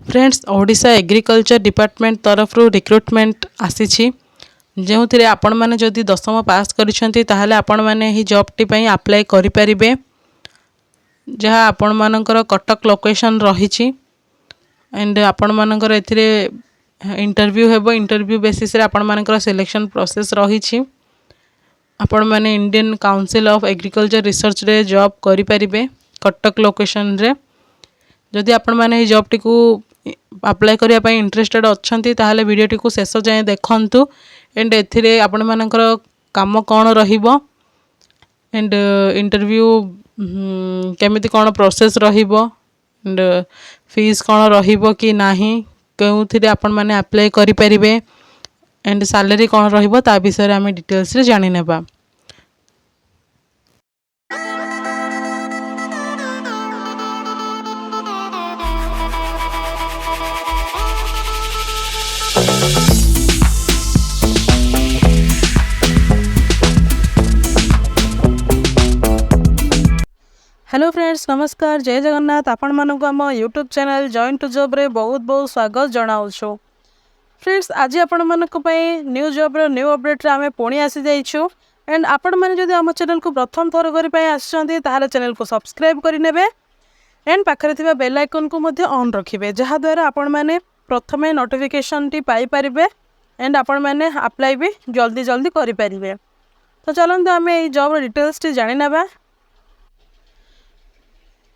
Friends Odisha agriculture department तरफ recruitment आसी जो थे आपण मैंने जदि 10वीं पास करें आपण मैंने ही जॉब टी अप्लाई करें जहाँ आपण मानकर कटक लोकेशन रही एंड आपण मानकर एथिरे इंटरव्यू हेबो इंटरव्यू बेसिस रे आपण मानकर सिलेक्शन प्रोसेस रही आपण मैंने Indian Council of Agriculture research रे जॉब करें कटक लोकेशन रे जदि आपण मैंने ही जॉब टी अप्लाई करने इंटरेस्टेड अच्छा ताहले वीडियो टी शेष जाए देखु एंड एथिरे आपण मानकर काम कौन रहिबो एंड इंटरव्यू केमिति कौन प्रोसेस रहिबो एंड फीस कौन रहिबो कि नाही केउथिरे आपण माने अप्लाई करि परिबे एंड सैलरी कौन रहिबो ता विषय रे आमे डिटेल्स रे जानि नेबा। हेलो फ्रेंड्स नमस्कार जय जगन्नाथ आपण मानक आम YouTube channel join to job रे बहुत बहुत स्वागत जनाऊँ। फ्रेंड्स आज आपण मानक न्यू जॉब रो न्यू अपडेट रे आमे पुणी आसी जाइछु एंड आपण माने जदि आम चैनल को प्रथम थर करी आछंती ताहाले चैनल को सब्सक्राइब करि नेबे एंड पाखरे थिबा बेल आइकन को मध्ये ऑन रखिबे जहा द्वारा आपण माने प्रथमे नोटिफिकेशन टी पाई परिबे एंड आपण माने अप्लाई भी जल्दी जल्दी करि परिबे। तो चलंतु आमे ए जॉब रो डिटेल्स टी जानि नेबा।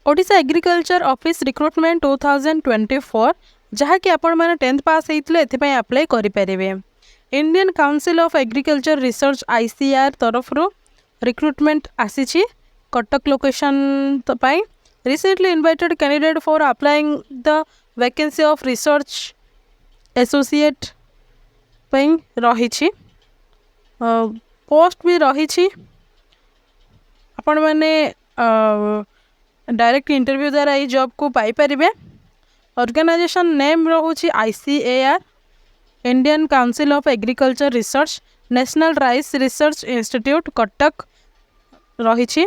ओडिशा एग्रीकल्चर ऑफिस रिक्रुटमेंट 2024 जहाँकि आपण मैंने 10th पास होते एपाई अप्लाई करें। Indian Council of Agriculture research ICR तरफ रिक्रुटमेंट आसी Cuttack location recently invited candidate for applying the vacancy of research associate रही पोस्ट भी रही आपण मैंने डायरेक्ट इंटरव्यू द्वारा ये जॉब को पाई परिबे। ऑर्गेनाइजेशन नेम रहुछि ICAR Indian Council of Agriculture Research National Rice Research Institute Cuttack रही।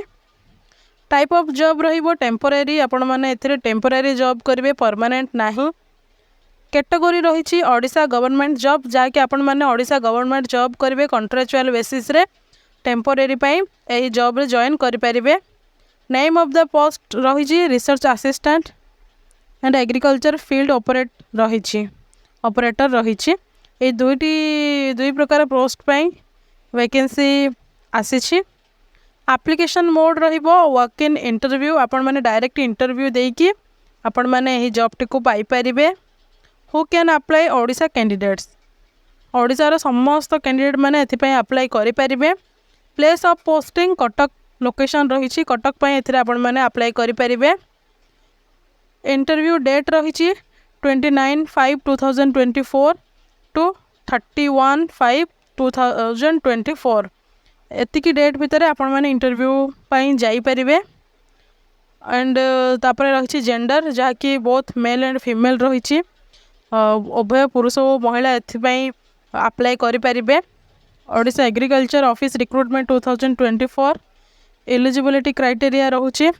टाइप ऑफ जॉब रहिबो टेम्पोरेरी आपण माने एथिरे टेम्पोरेरी जॉब करिवे परमानेंट नाही। कैटेगरी रही ओडिशा गवर्नमेंट जॉब जहाँकि आपण माने ओडिशा गवर्नमेंट जॉब करिवे कॉन्ट्रैक्चुअल बेसिस रे टेम्पोरेरी पई एही जॉब रे जॉइन करि परिबे। नेम ऑफ द पोस्ट रही research assistant and agriculture field operator रही ये दुई प्रकार पोस्ट पाई वैकेंसी आसी। एप्लिकेशन मोड रहिबो वर्क इन इंटरव्यू आपण माने डायरेक्ट इंटरव्यू देकी आपण माने एही जॉब टी को पाई परिबे। Who can apply Odisha candidates Odisha समस्त कैंडिडेट माने एथिपई अप्लाई करि परिबे। Place of posting Cuttack location रही कटक पाई एथिरे आपण माने अप्लाई करि परिबे। इंटरव्यू डेट रही 29/5/2024 टू 31/5/2024 एतिकी डेट भितर आपण माने इंटरव्यू पाई जाई परिबे। एंड तापर रही जेंडर जहाँकि बोथ मेल एंड फीमेल रही उभय पुरुष और महिला एथिपई अप्लाई करि परिबे। Odisha agriculture office recruitment 2024 eligibility criteria रहुछि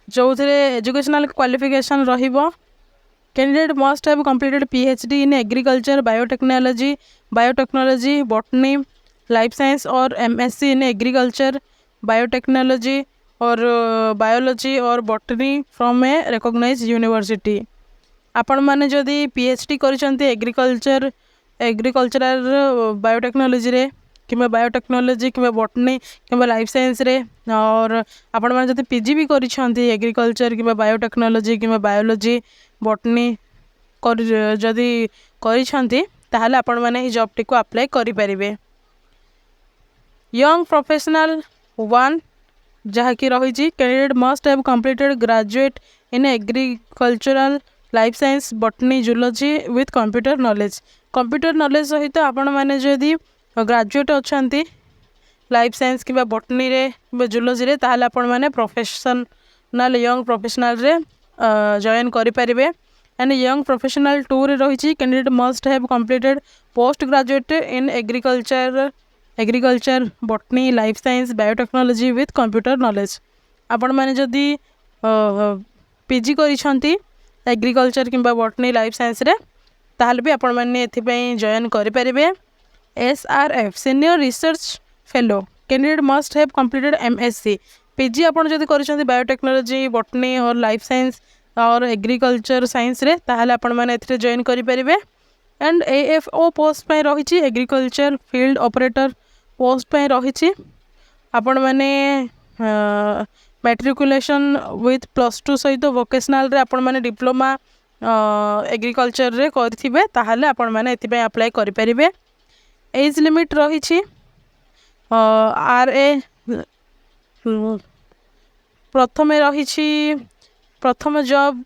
जो एजुकेशनल क्वालिफिकेशन रहिबो। Candidate must have completed PhD in agriculture biotechnology botany life science or MSc in agriculture biotechnology or biology or botany from a recognized university. आपण माने जदि PhD करिसंती agricultural biotechnology रे कि biotechnology कि botany कि life science रे और आपण माने जदि PG भी करिसंती एग्रीकल्चर कि बायोटेक्नोलॉजी कि बायोलॉजी बॉटनी जदि करिसंती ताहले आपण माने ही जॉब टी को अप्लाई करि परिबे। यंग प्रोफेशनल 1 जहाँकि रही candidate must have completed graduate in agricultural life science botany zoology with computer knowledge सहित आपण माने जदि ग्रेजुएट अच्छी लाइफ साइंस कि बॉटनी रे जूलॉजी रे ताहले आपण माने प्रोफेशनल यंग प्रोफेशनल रे जॉइन करि परिबे। एंड यंग प्रोफेशनल 2 रे रही candidate must have completed post graduate in agriculture botany life science biotechnology with computer knowledge. आपण माने जदि ପିଜି କରିଛନ୍ତି एग्रीकल्चर किंबा बॉटनी लाइफ साइंस रे ताहले भी आपण माने एथिपई जॉइन करि परिबे। SRF senior research fellow candidate must have completed MSc PG आपण जदि करिसेंती बायोटेक्नोलॉजी बॉटनी और लाइफ साइंस और एग्रीकल्चर साइंस रे ताहले आपण माने एथिरे जॉइन करि परिबे। एंड AFO पोस्ट पे रही एग्रीकल्चर फील्ड ऑपरेटर पोस्ट पे रही आपण माने मैट्रिकुलेशन विथ +2 सहित वोकेशनल रे आपण माने डिप्लोमा एग्रीकल्चर रे करथिबे ताहले आपण माने एथिपई अप्लाई करि परिबे। एज लिमिट रही RA प्रथम रही प्रथम जॉब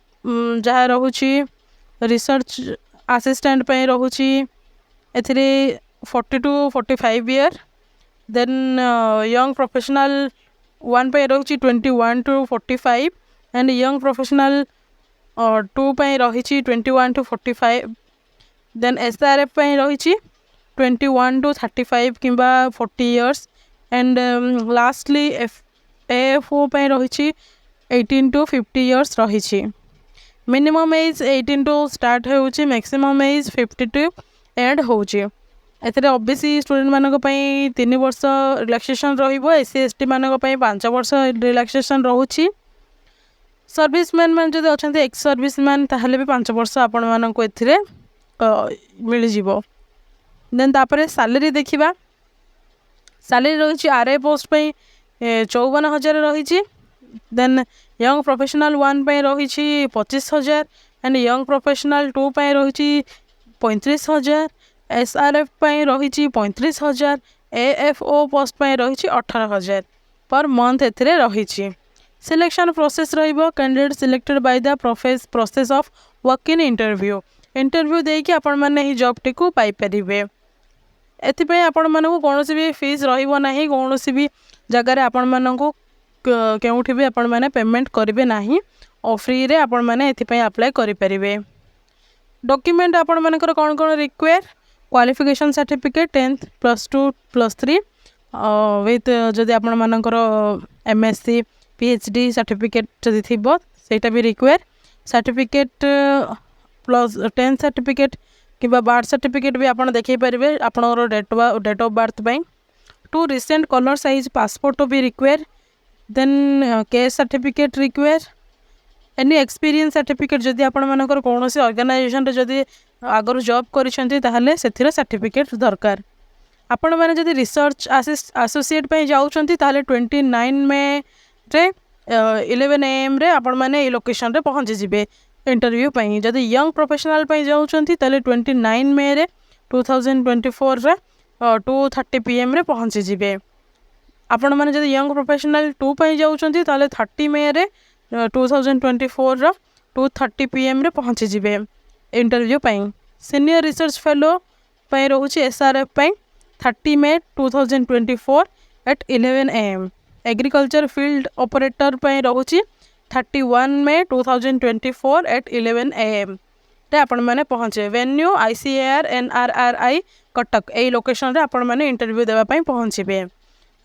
जहाँ रोची रिसर्च असिस्टेंट पे रोची एथिरे 40 to 45 year. Then young professional one पे रोची 21 to 45 एंड यंग प्रोफेशनल 2 पे रही 21 to 45। देन SRF पे रही 21 to 35 किंबा 40 ईयर्स। एंड लास्टली AFO पे रही 18 to 50 ईयर्स रही। मिनिमम एज 18 टू स्टार्ट होउची मैक्सिमम एज 52 एंड होउची। एथरे ओबीसी स्टूडेंट मानक पई 3 वर्ष रिलैक्सेशन रहिबो। SC ST मानक पई 5 वर्ष रिलैक्सेशन रहउची। सर्विसमैन मान जदि अछंती एक्स सर्विसमैन ताहले भी 5 वर्ष आपण मानक एथिरे मिल जिवो। देन तापरे सैलरी देखिबा सैलरी रही RA पोस्ट पे 54,000 रही। देन यंग प्रोफेशनल 1 पे रही 25,000 एंड यंग प्रोफेशनल 2 पे रही 35,000। SRF पे रही 35,000। AFO पोस्ट पे रही 18,000 पर मंथ एथिरे रही। सिलेक्शन प्रोसेस रहिबो candidate selected by the process of walk in interview देकी आपण माने ही जॉब टी को पाई परिबे। एथिपई आपण मानकु कोनोसी भी फीस रहिबो नाही कोनोसी भी जगह रे आपण मानकु केउठी भी आपण माने पेमेंट करिवे नाही और फ्री रे आपण माने एथिपई अप्लाई करि परिबे। डॉक्यूमेंट आपण मानकर कोन कोन require qualification certificate 10th +2 +3 with जदि आपण मानकर MSc PhD सर्टिफिकेट जदि थिबो सेटा भी require certificate plus 10th certificate किबा बर्थ सर्टिफिकेट भी आपण देखै परिबे आपनर डेट ऑफ बर्थ पई। 2 रिसेंट कलर साइज पासपोर्ट भी require. Then case certificate require. Any experience certificate जदि आपण मानकर कोनोसी ऑर्गेनाइजेशन रे जदि आगर जॉब करिसेंती ताहले सेथिरे सर्टिफिकेट दरकार। आपण माने जदि रिसर्च एसोसिएट पे जाउछंती ताहले 29 में रे 11 AM रे आपण माने ए लोकेशन रे पहुंच जिबे इंटरव्यू पई। जदि यंग प्रोफेशनल पे जाउछंती ताहले 29 में रे 2024 रे 2:30 PM रे पहुंच जिबे। आपण माने जदि यंग प्रोफेशनल 2 पे जाउछंती ताहले 30 में रे 2024 रो 2:30 PM रे पहुंच जिबे इंटरव्यू पई। सीनियर रिसर्च फेलो पे रहउची SRF पे 30 May 2024 at 11 AM। Agriculture field operator पे रहउची 31 May 2024 at 11 AM रे आपण माने पहुंचे। वेन्यू ICAR NRRI कटक ए लोकेशन रे आपण माने इंटरव्यू देबा पई पहुंचीबे।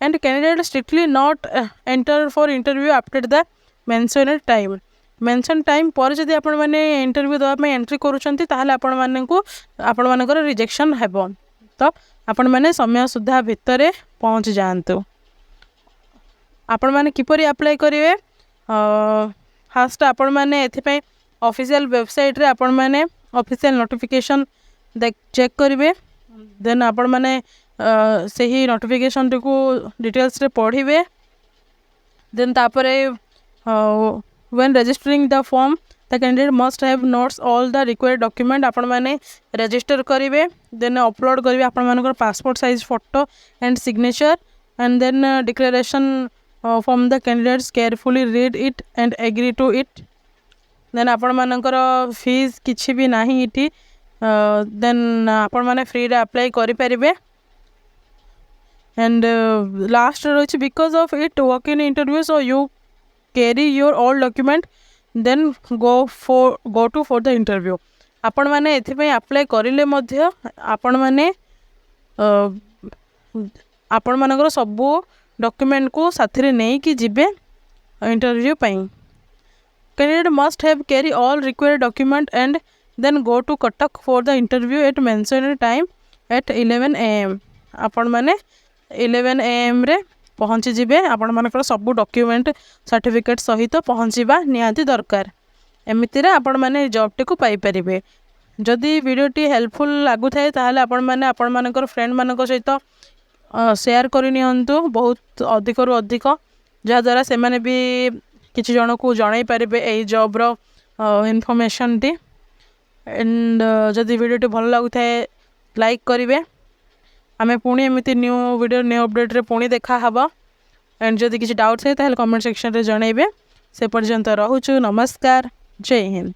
And candidate strictly not enter for interview after the mentioned time. Mention time पर जदि आपण माने इंटरव्यू देबा पई एंट्री करूछंती ताहले आपण माने को आपण मानकर रिजेक्शन हेबो। तो आपण माने समय सुधा भितरे पहुंच जांतु। आपण माने किपरि अप्लाई करिवे फास्ट आपण माने एथि पई ऑफिशियल वेबसाइट रे आपण माने ऑफिशियल नोटिफिकेशन चेक करिवे। देन आपण माने सही नोटिफिकेशन को डिटेल्स रे पढ़िबे। देन तापरे when registering the form the candidate must have notes all the required document आपण माने रजिस्टर करिवे। देन अपलोड करिवे आपण मानकर passport size photo and signature and then declaration from the candidates carefully read it and agree to it. Then आपण मानकर fees किछि भी नाही इठी। देन आपण माने फ्री रे अप्लाई करि परिबे। एंड लास्ट रही because of it work in interview so you carry your all document then go to for the interview. आपण माने एथिपई अप्लाई करिले मध्य आपण माने आपण मानकर सबू डॉक्यूमेंट को साथी रे नै कि जिबे इंटरव्यू पई। candidate must have carry all required document and then go to Cuttack for the interview at mentioned time at 11 am. आपण माने 11 am रे पहुँची जिबे आपण मानकर सब डॉक्यूमेंट सर्टिफिकेट सहित पहुँचवा निहाती दरकार एमिति रे आपण माने जॉब टी को पाई परिबे जदि वीडियोटी हेल्पफुल लागु थाए ताहले आपण माने आपण मानकर फ्रेंड मानक सहित शेयर करि नियंतु बहुत अधिक रु अधिक जहाँ द्वारा से माने भी किसी जन को जन पारे यही जॉब रो इनफॉरमेशन टी एंड जदि वीडियोटी भल लगु थाए लाइक करेंगे आमे पुणी एमती न्यू वीडियो न्यू अपडेट रे पुणी देखा हबा एंड जदि किसी डाउट है ताहले कमेंट सेक्शन रे जणैबे से पर्यंत रहुछु नमस्कार जय हिंद।